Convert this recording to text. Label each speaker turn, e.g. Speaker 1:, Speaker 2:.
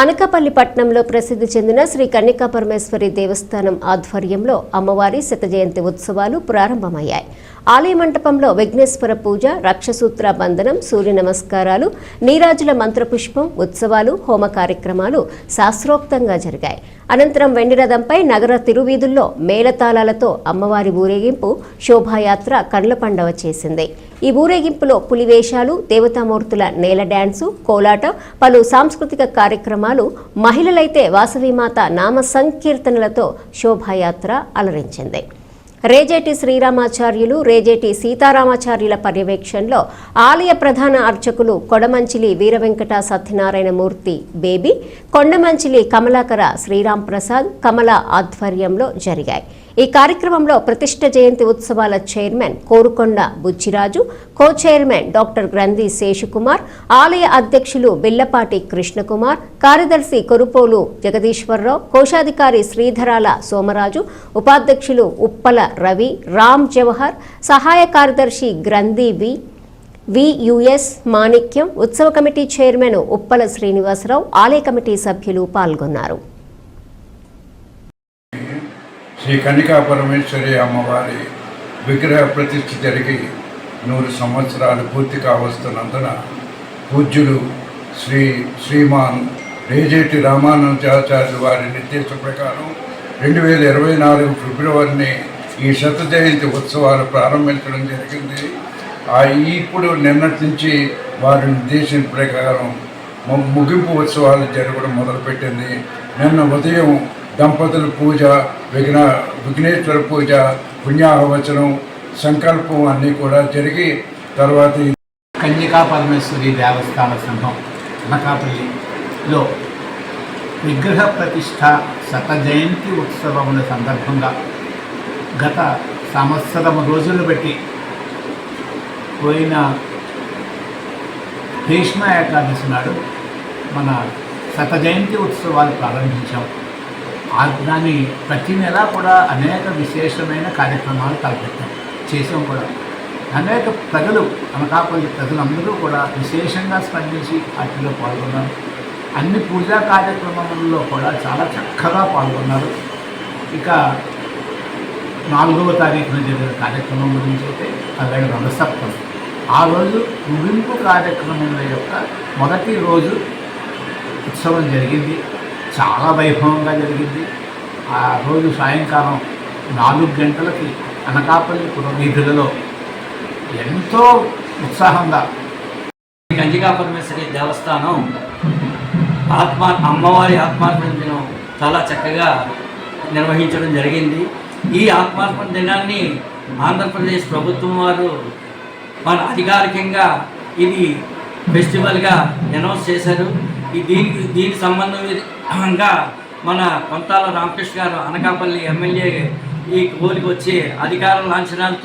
Speaker 1: అనకాపల్లి పట్టణంలో ప్రసిద్ధి చెందిన శ్రీ కన్యకా పరమేశ్వరి దేవస్థానం ఆధ్వర్యంలో అమ్మవారి శత జయంతి ఉత్సవాలు ప్రారంభమయ్యాయి. ఆలయ మంటపంలో విఘ్నేశ్వర పూజ, రక్షసూత్ర బంధనం, సూర్య నమస్కారాలు, నీరాజుల మంత్రపుష్పం, ఉత్సవాలు, హోమ కార్యక్రమాలు శాస్త్రోక్తంగా జరిగాయి. అనంతరం వెండిరథంపై నగర తిరువీధుల్లో మేళతాళాలతో అమ్మవారి ఊరేగింపు శోభాయాత్ర కండ్ల పండవ చేసింది. ఈ ఊరేగింపులో పులివేషాలు, దేవతామూర్తుల నేల డ్యాన్సు, కోలాట, పలు సాంస్కృతిక కార్యక్రమాలు, మహిళలైతే వాసవిమాత నామ సంకీర్తనలతో శోభాయాత్ర అలరించింది. రేజేటి శ్రీరామాచార్యులు, రేజేటి సీతారామాచార్యుల పర్యవేక్షణలో ఆలయ ప్రధాన అర్చకులు కొడమంచిలి వీరవెంకట సత్యనారాయణ మూర్తి బేబీ, కొండమంచిలి కమలాకర శ్రీరామ్ ప్రసాద్ కమల ఆధ్వర్యంలో జరిగాయి. ఈ కార్యక్రమంలో ప్రతిష్ఠ జయంతి ఉత్సవాల చైర్మన్ కోరుకొండ బుచ్చిరాజు, కో చైర్మన్ డాక్టర్ గ్రంథి శేషుకుమార్, ఆలయ అధ్యక్షులు బిల్లపాటి కృష్ణకుమార్, కార్యదర్శి కొరుపోలు జగదీశ్వరరావు, కోశాధికారి శ్రీధరాల సోమరాజు, ఉపాధ్యక్షులు ఉప్పల రవి, రామ్ జవహర్, సహాయ కార్యదర్శి గ్రంథి వియుఎస్ మాణిక్యం, ఉత్సవ కమిటీ చైర్మన్ ఉప్పల శ్రీనివాసరావు, ఆలయ కమిటీ సభ్యులు పాల్గొన్నారు.
Speaker 2: శ్రీ కన్యకా పరమేశ్వరి అమ్మవారి విగ్రహ ప్రతిష్ఠ జరిగి 100 సంవత్సరాలు పూర్తి కావస్తున్నందున పూజ్యులు శ్రీమాన్ రేజేటి రామానుజాచార్యులు వారి నిర్దేశం ప్రకారం 2024 ఫిబ్రవరిని ఈ శత జయంతి ఉత్సవాలు ప్రారంభించడం జరిగింది. ఇప్పుడు నిన్నటి నుంచి వారి నిర్దేశం ప్రకారం ముగింపు ఉత్సవాలు జరగడం మొదలుపెట్టింది. నిన్న ఉదయం దంపతుల పూజ, విఘ్నేశ్వర పూజ, పుణ్యాహవచనం, సంకల్పం అన్నీ కూడా జరిగి తర్వాత
Speaker 3: కన్యకా పరమేశ్వరి దేవస్థాన సంఘం అనకాపల్లిలో విగ్రహ ప్రతిష్ట శత జయంతి ఉత్సవముల సందర్భంగా గత సంవత్సరం రోజులు బట్టి పోయిన భీష్మ ఏకాదశి నాడు మన శత జయంతి ఉత్సవాలు ప్రారంభించాం. దాన్ని ప్రతి నెల కూడా అనేక విశేషమైన కార్యక్రమాలు తలపెట్టాం, చేసాం కూడా. అనేక ప్రజలు, అనకాపల్లి ప్రజలందరూ కూడా విశేషంగా స్పందించి వాటిలో పాల్గొన్నారు. అన్ని పూజా కార్యక్రమాలలో కూడా చాలా చక్కగా పాల్గొన్నారు. ఇక 4వ తారీఖున జరిగిన కార్యక్రమం గురించి అయితే అక్కడ రథసప్తమి. ఆ రోజు ముగింపు కార్యక్రమం యొక్క మొదటి రోజు ఉత్సవం జరిగింది. చాలా వైభవంగా జరిగింది. ఆ రోజు సాయంకాలం 4 గంటలకి అనకాపల్లి పురవీధులలో ఎంతో ఉత్సాహంగా
Speaker 4: కన్యకా పరమేశ్వరి దేవస్థానం అమ్మవారి ఆత్మార్పణ దినం చాలా చక్కగా నిర్వహించడం జరిగింది. ఈ ఆత్మార్పణ దినాన్ని ఆంధ్రప్రదేశ్ ప్రభుత్వం వారు మన అధికారికంగా ఇది ఫెస్టివల్గా అనౌన్స్ చేశారు. దీనికి సంబంధంగా మన కొంతాల రామకృష్ణ గారు అనకాపల్లి ఎమ్మెల్యే ఈ కోలికి వచ్చి అధికార లాంఛనాలతో